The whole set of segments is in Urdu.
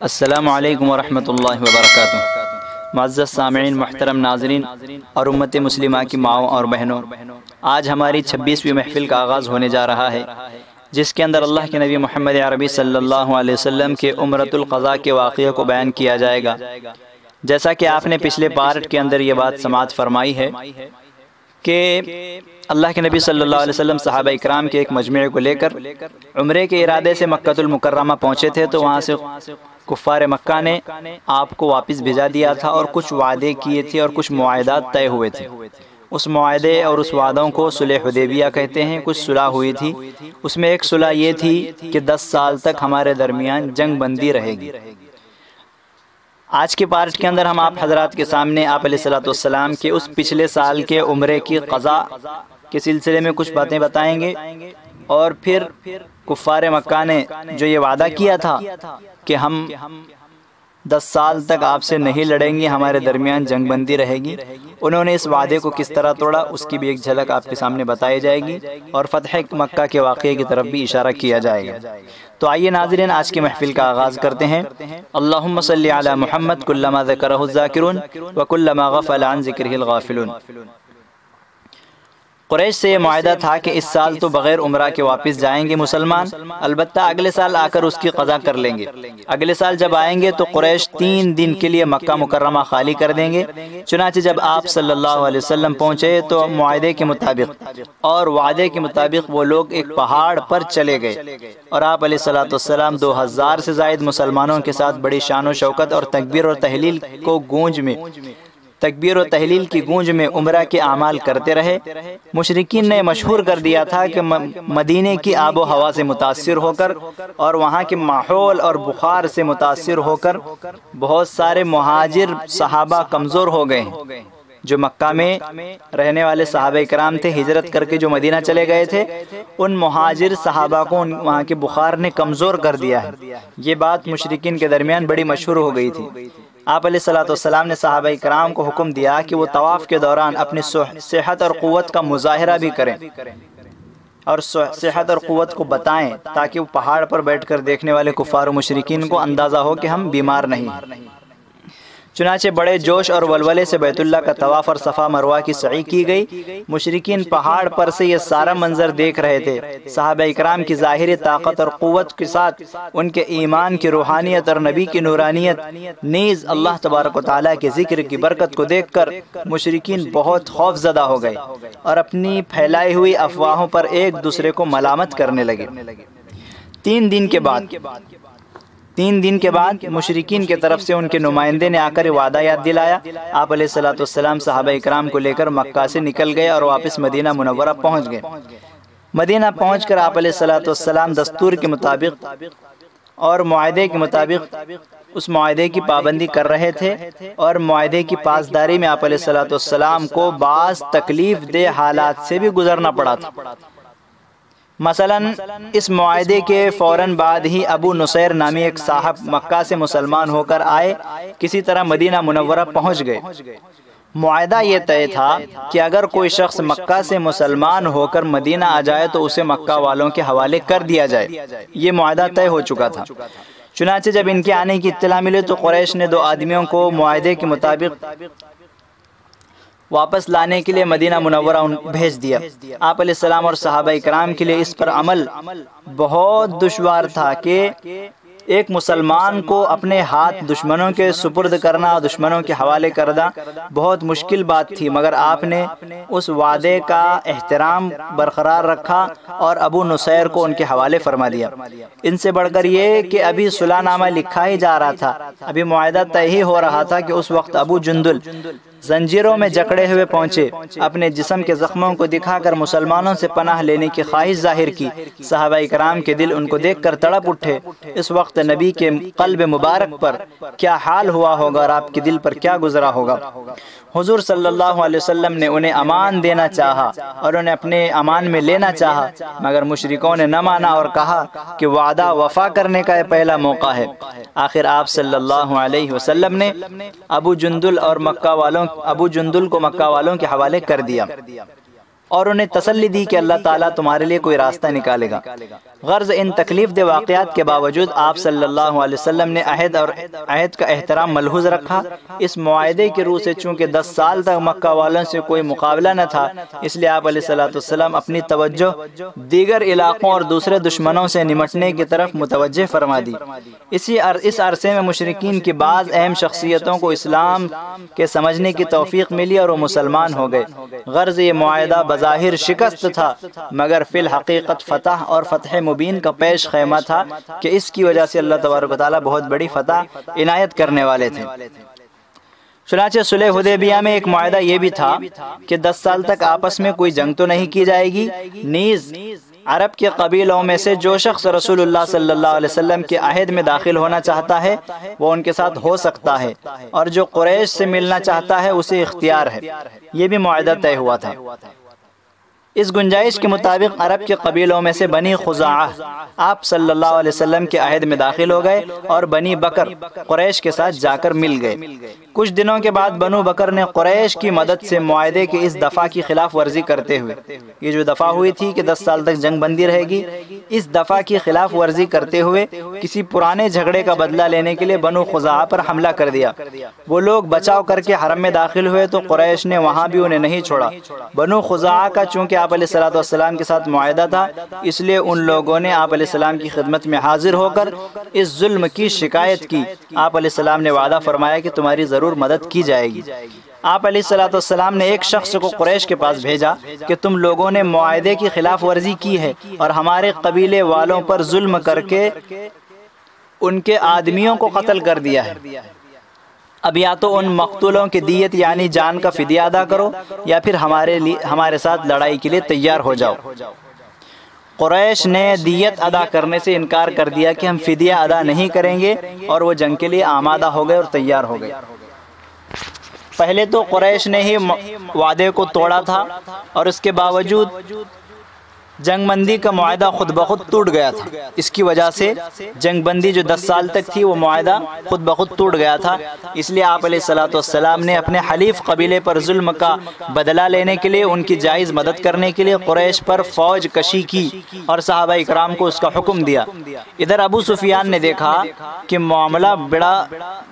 السلام علیکم ورحمۃ اللہ وبرکاتہ۔ معزز سامعین، محترم ناظرین اور امت مسلمہ کی ماؤں اور بہنوں، آج ہماری 26ویں محفل کا آغاز ہونے جا رہا ہے، جس کے اندر اللہ کے نبی محمد عربی صلی اللہ علیہ وسلم کے عمرۃ القضاء کے واقعے کو بیان کیا جائے گا۔ جیسا کہ آپ نے پچھلے پارٹ کے اندر یہ بات سماعت فرمائی ہے کہ اللہ کے نبی صلی اللہ علیہ وسلم صحابہ اکرام کے ایک مجمع کو لے کر عمرے کے ارادے سے مکہ المکرمہ پہنچے تھے، تو وہاں سے کفار مکہ نے آپ کو واپس بھیجا دیا تھا اور کچھ وعدے کیے تھے اور کچھ معاہدات طے ہوئے تھے۔ اس معاہدے اور اس وعدوں کو صلح حدیبیہ کہتے ہیں۔ کچھ صلح ہوئی تھی، اس میں ایک صلح یہ تھی کہ 10 سال تک ہمارے درمیان جنگ بندی رہے گی۔ آج کے پارٹ کے اندر ہم آپ حضرات کے سامنے آپ علیہ الصلوۃ والسلام کے اس پچھلے سال کے عمرے کی قضاء کے سلسلے میں کچھ باتیں بتائیں گے، اور پھر کفار مکہ نے جو یہ وعدہ کیا تھا کہ ہم 10 سال تک آپ سے نہیں لڑیں گے، ہمارے درمیان جنگ بندی رہے گی، انہوں نے اس وعدے کو کس طرح توڑا، اس کی بھی ایک جھلک آپ کے سامنے بتائی جائے گی، اور فتح مکہ کے واقعے کی طرف بھی اشارہ کیا جائے گا۔ تو آئیے ناظرین، آج کی محفل کا آغاز کرتے ہیں۔ اللہم صلی علی محمد کلما ذکرہ الذاکرون وکلما غفل عن ذکرہ الغافلون۔ قریش سے یہ معاہدہ تھا کہ اس سال تو بغیر عمرہ کے واپس جائیں گے مسلمان، البتہ اگلے سال آ کر اس کی قضا کر لیں گے۔ اگلے سال جب آئیں گے تو قریش 3 دن کے لیے مکہ مکرمہ خالی کر دیں گے۔ چنانچہ جب آپ صلی اللہ علیہ وسلم پہنچے تو معاہدے کے مطابق اور وعدے کے مطابق وہ لوگ ایک پہاڑ پر چلے گئے، اور آپ علیہ الصلوۃ والسلام 2000 سے زائد مسلمانوں کے ساتھ بڑی شان و شوکت اور تکبیر اور تحلیل کی گونج میں عمرہ کے اعمال کرتے رہے۔ مشرکین نے مشہور کر دیا تھا کہ مدینے کی آب و ہوا سے متاثر ہو کر اور وہاں کے ماحول اور بخار سے متاثر ہو کر بہت سارے مہاجر صحابہ کمزور ہو گئے ہیں۔ جو مکہ میں رہنے والے صحابہ کرام تھے، ہجرت کر کے جو مدینہ چلے گئے تھے، ان مہاجر صحابہ کو وہاں کے بخار نے کمزور کر دیا ہے۔ یہ بات مشرکین کے درمیان بڑی مشہور ہو گئی تھی۔ آپ علیہ الصلوۃ والسلام نے صحابہ کرام کو حکم دیا کہ وہ طواف کے دوران اپنی صحت اور قوت کا مظاہرہ بھی کریں اور صحت اور قوت کو بتائیں، تاکہ وہ پہاڑ پر بیٹھ کر دیکھنے والے کفار و مشرکین کو اندازہ ہو کہ ہم بیمار نہیں ہیں۔ چنانچہ بڑے جوش اور ولولے سے بیت اللہ کا طواف اور صفا مروہ کی سعی کی گئی۔ مشرکین پہاڑ پر سے یہ سارا منظر دیکھ رہے تھے۔ صحابہ اکرام کی ظاہری طاقت اور قوت کے ساتھ ان کے ایمان کی روحانیت اور نبی کی نورانیت، نیز اللہ تبارک و تعالیٰ کے ذکر کی برکت کو دیکھ کر مشرکین بہت خوف زدہ ہو گئے اور اپنی پھیلائی ہوئی افواہوں پر ایک دوسرے کو ملامت کرنے لگے۔ 3 دن کے بعد مشرکین کے طرف سے ان کے نمائندے نے آ کر وعدہ یاد دلایا۔ آپ علیہ الصلوۃ والسلام صحابہ اکرام کو لے کر مکہ سے نکل گئے اور واپس مدینہ منورہ پہنچ گئے۔ مدینہ پہنچ کر آپ علیہ الصلوۃ والسلام دستور کے مطابق اور معاہدے کے مطابق اس معاہدے کی پابندی کر رہے تھے، اور معاہدے کی پاسداری میں آپ علیہ الصلوۃ والسلام کو بعض تکلیف دہ حالات سے بھی گزرنا پڑا تھا۔ مثلا اس معاہدے کے فوراً بعد ہی ابو نصیر نامی ایک صاحب مکہ سے مسلمان ہو کر آئے، کسی طرح مدینہ منورہ پہنچ گئے۔ معاہدہ یہ طے تھا کہ اگر کوئی شخص مکہ سے مسلمان ہو کر مدینہ آ جائے تو اسے مکہ والوں کے حوالے کر دیا جائے۔ یہ معاہدہ طے ہو چکا تھا۔ چنانچہ جب ان کے آنے کی اطلاع ملی تو قریش نے 2 آدمیوں کو معاہدے کے مطابق واپس لانے کے لیے مدینہ منورہ بھیج دیا۔ آپ علیہ السلام اور صحابہ اکرام کے لیے اس پر عمل بہت دشوار تھا کہ ایک مسلمان کو اپنے ہاتھ دشمنوں کے سپرد کرنا، دشمنوں کے حوالے کردہ بہت مشکل بات تھی، مگر آپ نے اس وعدے کا احترام برقرار رکھا اور ابو نصیر کو ان کے حوالے فرما دیا۔ ان سے بڑھ کر یہ کہ ابھی صلح نامہ لکھا ہی جا رہا تھا، ابھی معاہدہ طے ہی ہو رہا تھا کہ اس وقت ابو جندل زنجیروں میں جکڑے ہوئے پہنچے، اپنے جسم کے زخموں کو دکھا کر مسلمانوں سے پناہ لینے کی خواہش ظاہر کی۔ صحابہ اکرام کے دل ان کو دیکھ کر تڑپ اٹھے۔ اس وقت نبی کے قلب مبارک پر کیا حال ہوا ہوگا اور آپ کے دل پر کیا گزرا ہوگا۔ حضور صلی اللہ علیہ وسلم نے انہیں امان دینا چاہا اور انہیں اپنے امان میں لینا چاہا، مگر مشرکوں نے نہ مانا اور کہا کہ وعدہ وفا کرنے کا یہ پہلا موقع ہے۔ آخر آپ صلی اللہ علیہ وسلم نے ابو جندل کو مکہ والوں کے حوالے کر دیا۔ اور انہیں تسلی دی کہ اللہ تعالیٰ تمہارے لیے کوئی راستہ نکالے گا۔ غرض ان تکلیف دہ واقعات کے باوجود آپ صلی اللہ علیہ وسلم نے عہد کا احترام ملحوظ رکھا۔ اس معاہدے کی روح سے چونکہ 10 سال تک مکہ والوں سے کوئی مقابلہ نہ تھا، اس لیے آپ علیہ السلام اپنی توجہ دیگر علاقوں اور دوسرے دشمنوں سے نمٹنے کی طرف متوجہ فرما دی۔ اس عرصے میں مشرکین کی بعض اہم شخصیتوں کو اسلام کے سمجھنے کی توفیق ملی اور وہ مسلمان ہو گئے۔ غرض یہ معاہدہ بظاہر شکست تھا، مگر فی الحقیقت فتح اور فتح مبین کا پیش خیمہ تھا کہ اس کی وجہ سے اللہ تبارک و تعالیٰ بہت بڑی فتح عنایت کرنے والے تھے۔ چنانچہ صلح حدیبیہ میں ایک معاہدہ یہ بھی تھا کہ 10 سال تک آپس میں کوئی جنگ تو نہیں کی جائے گی، نیز عرب کے قبیلوں میں سے جو شخص رسول اللہ صلی اللہ علیہ وسلم کے عہد میں داخل ہونا چاہتا ہے وہ ان کے ساتھ ہو سکتا ہے، اور جو قریش سے ملنا چاہتا ہے اسے اختیار ہے۔ یہ بھی معاہدہ طے ہوا تھا۔ اس گنجائش کے مطابق عرب کے قبیلوں میں سے بنی خزاعہ آپ صلی اللہ علیہ وسلم کے عہد میں داخل ہو گئے اور بنی بکر قریش کے ساتھ جا کر مل گئے۔ کچھ دنوں کے بعد بنو بکر نے قریش کی مدد سے معاہدے کے اس دفعہ کی خلاف ورزی کرتے ہوئے، یہ جو دفعہ ہوئی تھی کہ 10 سال تک جنگ بندی رہے گی، اس دفعہ کی خلاف ورزی کرتے ہوئے کسی پرانے جھگڑے کا بدلہ لینے کے لیے بنو خزاعہ پر حملہ کر دیا۔ وہ لوگ بچاؤ کر کے حرم میں داخل ہوئے تو قریش نے وہاں بھی انہیں نہیں چھوڑا۔ بنو خزاعہ کا چونکہ آپ علیہ السلام کے ساتھ معاہدہ تھا، اس لیے ان لوگوں نے آپ علیہ السلام کی خدمت میں حاضر ہو کر اس ظلم کی شکایت کی۔ آپ علیہ السلام نے وعدہ فرمایا کہ تمہاری ضرور مدد کی جائے گی۔ آپ علیہ السلام نے ایک شخص کو قریش کے پاس بھیجا کہ تم لوگوں نے معاہدے کی خلاف ورزی کی ہے اور ہمارے قبیلے والوں پر ظلم کر کے ان کے آدمیوں کو قتل کر دیا ہے۔ اب یا تو ان مقتولوں کی دیت یعنی جان کا فدیہ ادا کرو یا پھر ہمارے ساتھ لڑائی کے لیے تیار ہو جاؤ۔ قریش نے دیت ادا کرنے سے انکار کر دیا کہ ہم فدیہ ادا نہیں کریں گے، اور وہ جنگ کے لیے آمادہ ہو گئے اور تیار ہو گئے۔ پہلے تو قریش نے ہی وعدے کو توڑا تھا اور اس کے باوجود جنگ بندی کا معاہدہ خود بخود ٹوٹ گیا تھا۔ اس کی وجہ سے جنگ بندی جو 10 سال تک تھی وہ معاہدہ خود بخود ٹوٹ گیا تھا۔ اس لیے آپ علیہ السلام نے اپنے حلیف قبیلے پر ظلم کا بدلہ لینے کے لیے، ان کی جائز مدد کرنے کے لیے قریش پر فوج کشی کی اور صحابہ اکرام کو اس کا حکم دیا۔ ادھر ابو سفیان نے دیکھا کہ معاملہ بڑا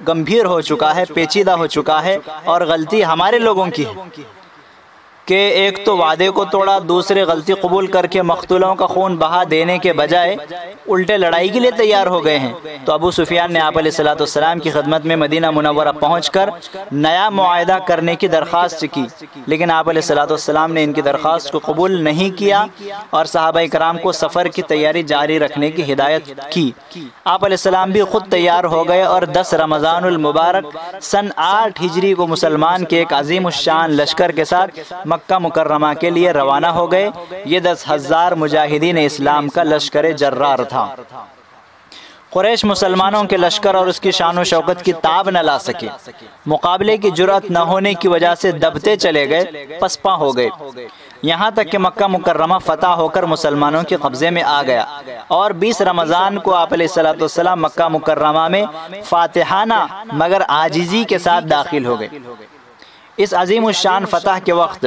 گمبھیر ہو چکا ہے، پیچیدہ ہو چکا ہے، اور غلطی ہمارے لوگوں کی ہے کہ ایک تو وعدے کو توڑا، دوسرے غلطی قبول کر کے مقتولوں کا خون بہا دینے کے بجائے الٹے لڑائی کے لیے تیار ہو گئے ہیں۔ تو ابو سفیان نے آپ علیہ السلام کی خدمت میں مدینہ منورہ پہنچ کر نیا معاہدہ کرنے کی درخواست کی، لیکن آپ علیہ السلام نے ان کی درخواست کو قبول نہیں کیا اور صحابہ کرام کو سفر کی تیاری جاری رکھنے کی ہدایت کی۔ آپ علیہ السلام بھی خود تیار ہو گئے اور 10 رمضان المبارک سن 8 ہجری کو مسلمان کے ایک عظیم الشان لشکر کے ساتھ مکہ مکرمہ کے لیے روانہ ہو گئے۔ یہ 10,000 مجاہدین اسلام کا لشکر جرار تھا۔ قریش مسلمانوں کے لشکر اور اس کی شان و شوکت کی تاب نہ لا سکے، مقابلے کی جرأت نہ ہونے کی وجہ سے دبتے چلے گئے، پسپا ہو گئے، یہاں تک کہ مکہ مکرمہ فتح ہو کر مسلمانوں کے قبضے میں آ گیا، اور 20 رمضان کو آپ علیہ السلام مکہ مکرمہ میں فاتحانہ مگر عاجزی کے ساتھ داخل ہو گئے۔ اس عظیم الشان فتح کے وقت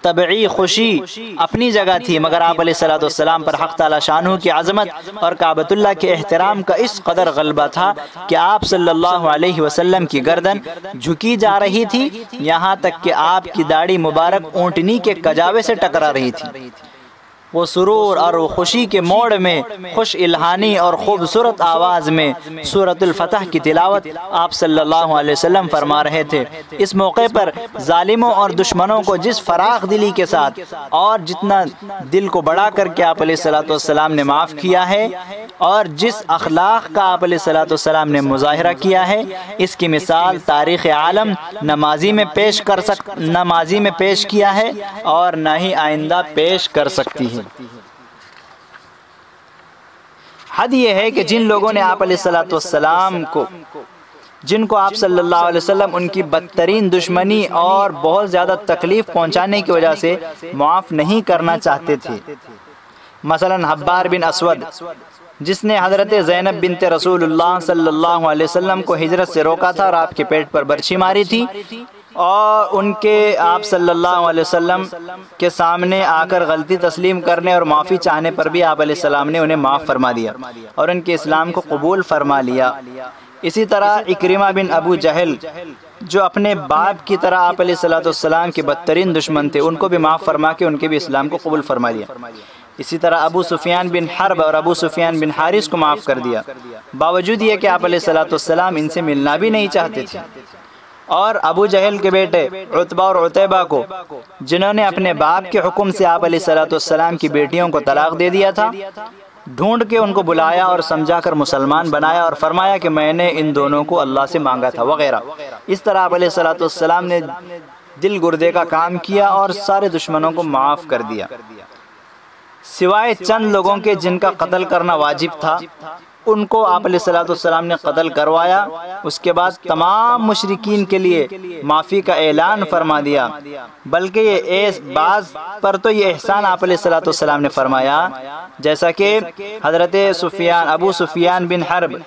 طبعی خوشی اپنی جگہ تھی، مگر آپ علیہ السلام پر حق تعالی شانہ کی عظمت اور کعبۃ اللہ کے احترام کا اس قدر غلبہ تھا کہ آپ صلی اللہ علیہ وسلم کی گردن جھکی جا رہی تھی، یہاں تک کہ آپ کی داڑھی مبارک اونٹنی کے کجاوے سے ٹکرا رہی تھی۔ وہ سرور اور وہ خوشی کے موڑ میں خوش الہانی اور خوبصورت آواز میں سورۃ الفتح کی تلاوت آپ صلی اللہ علیہ وسلم فرما رہے تھے۔ اس موقع پر ظالموں اور دشمنوں کو جس فراخ دلی کے ساتھ اور جتنا دل کو بڑا کر کے آپ علیہ السلام نے معاف کیا ہے، اور جس اخلاق کا آپ علیہ السلام نے مظاہرہ کیا ہے، اس کی مثال تاریخ عالم نہ ماضی میں پیش کیا ہے اور نہ ہی آئندہ پیش کر سکتی ہے۔ حد یہ ہے کہ جن لوگوں نے آپ علیہ السلام کو، جن کو آپ صلی اللہ علیہ وسلم ان کی بدترین دشمنی اور بہت زیادہ تکلیف پہنچانے کی وجہ سے معاف نہیں کرنا چاہتے تھے، مثلا حبار بن اسود جس نے حضرت زینب بنت رسول اللہ صلی اللہ علیہ وسلم کو ہجرت سے روکا تھا اور آپ کے پیٹ پر برچھی ماری تھی، اور ان کے آپ صلی اللہ علیہ وسلم کے سامنے آ کر غلطی تسلیم کرنے اور معافی چاہنے پر بھی آپ علیہ السلام نے انہیں معاف فرما دیا اور ان کے اسلام کو قبول فرما لیا۔ اسی طرح اکرمہ بن ابو جہل جو اپنے باپ کی طرح آپ علیہ السلام کے بدترین دشمن تھے، ان کو بھی معاف فرما کے ان کے بھی اسلام کو قبول فرما لیا۔ اسی طرح ابو سفیان بن حرب اور ابو سفیان بن حارث کو معاف کر دیا، باوجود یہ کہ آپ علیہ السلام ان سے ملنا بھی نہیں چاہتے تھے۔ اور ابو جہل کے بیٹے عتبہ اور عتیبہ کو، جنہوں نے اپنے باپ کے حکم سے آپ علیہ السلام کی بیٹیوں کو طلاق دے دیا تھا، ڈھونڈ کے ان کو بلایا اور سمجھا کر مسلمان بنایا اور فرمایا کہ میں نے ان دونوں کو اللہ سے مانگا تھا وغیرہ۔ اس طرح آپ علیہ السلام نے دل گردے کا کام کیا اور سارے دشمنوں کو معاف کر دیا، سوائے چند لوگوں کے جن کا قتل کرنا واجب تھا، ان کو آپ علیہ السلام نے قتل کروایا۔ اس کے بعد تمام مشرکین کے لیے معافی کا اعلان فرما دیا، بلکہ یہ بعض پر تو یہ احسان آپ علیہ السلام نے فرمایا، جیسا کہ حضرت ابو سفیان بن حرب،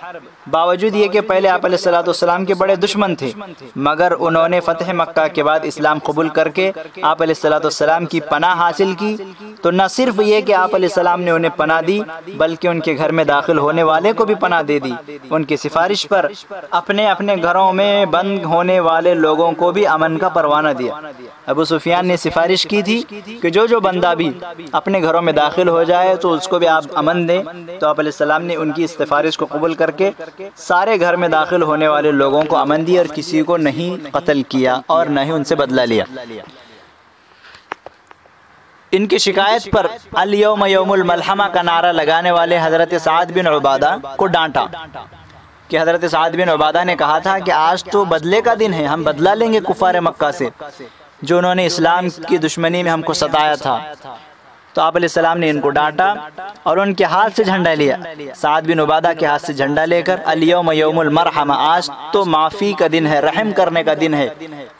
باوجود یہ کہ پہلے آپ علیہ السلام کے بڑے دشمن تھے، مگر انہوں نے فتح مکہ کے بعد اسلام قبول کر کے آپ علیہ السلام کی پناہ حاصل کی، تو نہ صرف یہ کہ آپ علیہ السلام نے انہیں پناہ دی، بلکہ ان کے گھر میں داخل ہونے والے کو بھی پناہ دے دی۔ ان کی سفارش پر اپنے اپنے گھروں میں بند ہونے والے لوگوں کو بھی امن کا پروانہ دیا۔ ابو سفیان نے سفارش کی تھی کہ جو بندہ بھی اپنے گھروں میں داخل ہو جائے تو اس کو بھی آپ امن دیں، تو آپ علیہ السلام نے ان کی سفارش کو قبول کر کے سارے گھر میں داخل ہونے والے لوگوں کو امن دی اور کسی کو نہیں قتل کیا اور نہ ہی ان سے بدلہ لیا۔ ان کی شکایت پر الیوم یوم الملحمہ کا نعرہ لگانے والے حضرت سعد بن عبادہ کو ڈانٹا کہ حضرت سعد بن عبادہ نے کہا تھا کہ آج تو بدلے کا دن ہے، ہم بدلہ لیں گے کفار مکہ سے جو انہوں نے اسلام کی دشمنی میں ہم کو ستایا تھا۔ تو آپ علیہ السلام نے ان کو ڈانٹا اور ان کے ہاتھ سے جھنڈا لیا، سعد بن عبادہ کے ہاتھ سے جھنڈا لے کر الیوم یوم المرحمہ، آج تو معافی کا دن ہے، رحم کرنے کا دن ہے،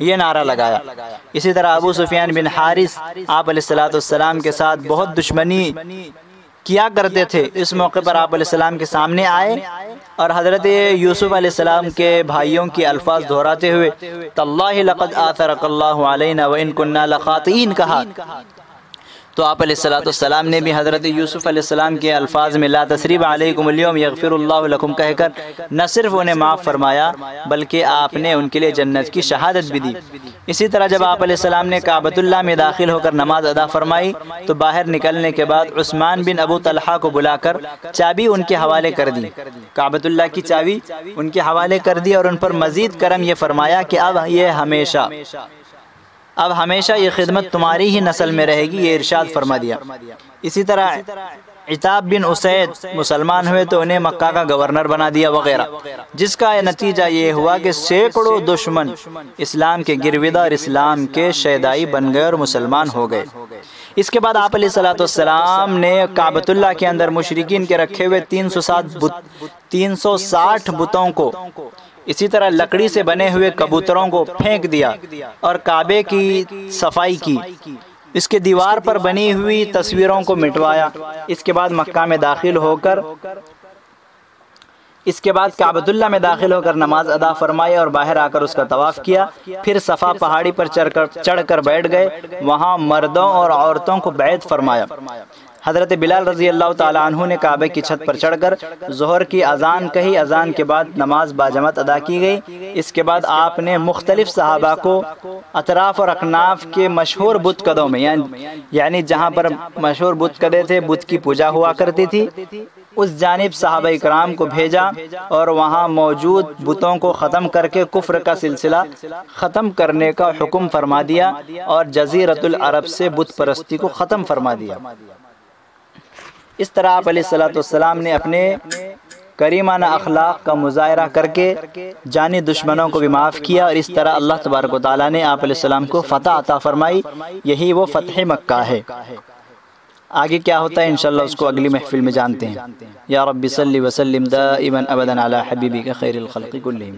یہ نعرہ لگایا۔ اسی طرح ابو سفیان بن حارث آپ علیہ السلام کے ساتھ بہت دشمنی کیا کرتے تھے، اس موقع پر آپ علیہ السلام کے سامنے آئے اور حضرت یوسف علیہ السلام کے بھائیوں کی الفاظ دہراتے ہوئے تاللہ لقد آثرک اللہ علینا وان کنا لخاطئین کہا، تو آپ علیہ السلام نے بھی حضرت یوسف علیہ السلام کے الفاظ میں لا تثریب علیکم اليوم یغفر اللہ لکم کہہ کر نہ صرف انہیں معاف فرمایا بلکہ آپ نے ان کے لیے جنت کی شہادت بھی دی۔ اسی طرح جب آپ علیہ السلام نے کعبۃ اللہ میں داخل ہو کر نماز ادا فرمائی تو باہر نکلنے کے بعد عثمان بن ابو طلحہ کو بلا کر چابی ان کے حوالے کر دی، کعبۃ اللہ کی چابی ان کے حوالے کر دی اور ان پر مزید کرم یہ فرمایا کہ اب ہمیشہ یہ خدمت تمہاری ہی نسل میں رہے گی، یہ ارشاد فرما دیا۔ اسی طرح عتاب بن اسید مسلمان ہوئے تو انہیں مکہ کا گورنر بنا دیا وغیرہ، جس کا نتیجہ یہ ہوا کہ سینکڑوں دشمن اسلام کے گرویدہ اور اسلام کے شیدائی بن گئے اور مسلمان ہو گئے۔ اس کے بعد آپ علیہ السلام نے کعبۃ اللہ کے اندر مشرکین کے رکھے ہوئے 360 بتوں کو، اسی طرح لکڑی سے بنے ہوئے کبوتروں کو پھینک دیا اور کعبے کی صفائی کی، اس کے دیوار پر بنی ہوئی تصویروں کو مٹوایا۔ اس کے بعد مکہ میں داخل ہو کر کعبۃ اللہ میں داخل ہو کر نماز ادا فرمائی اور باہر آ کر اس کا طواف کیا، پھر صفا پہاڑی پر چڑھ کر بیٹھ گئے، وہاں مردوں اور عورتوں کو بیعت فرمایا۔ حضرت بلال رضی اللہ تعالیٰ عنہ نے کعبے کی چھت پر چڑھ کر ظہر کی اذان کہی، اذان کے بعد نماز باجماعت ادا کی گئی۔ اس کے بعد آپ نے مختلف صحابہ کو اطراف اور اکناف کے مشہور بت قدوں میں، یعنی جہاں پر مشہور بت قدے تھے، بت کی پوجا ہوا کرتی تھی، اس جانب صحابہ اکرام کو بھیجا اور وہاں موجود بتوں کو ختم کر کے کفر کا سلسلہ ختم کرنے کا حکم فرما دیا اور جزیرۃ العرب سے بت پرستی کو ختم فرما دیا۔ اس طرح آپ علیہ السلام نے اپنے کریمانہ اخلاق کا مظاہرہ کر کے جانی دشمنوں کو بھی معاف کیا، اور اس طرح اللہ تبارک و تعالیٰ نے آپ علیہ السلام کو فتح عطا فرمائی، یہی وہ فتح مکہ ہے۔ آگے کیا ہوتا ہے انشاءاللہ اس کو اگلی محفل میں جانتے ہیں۔ یا رب صلی وسلم دائما ابدا علی حبیبک خیر الخلق کلہم۔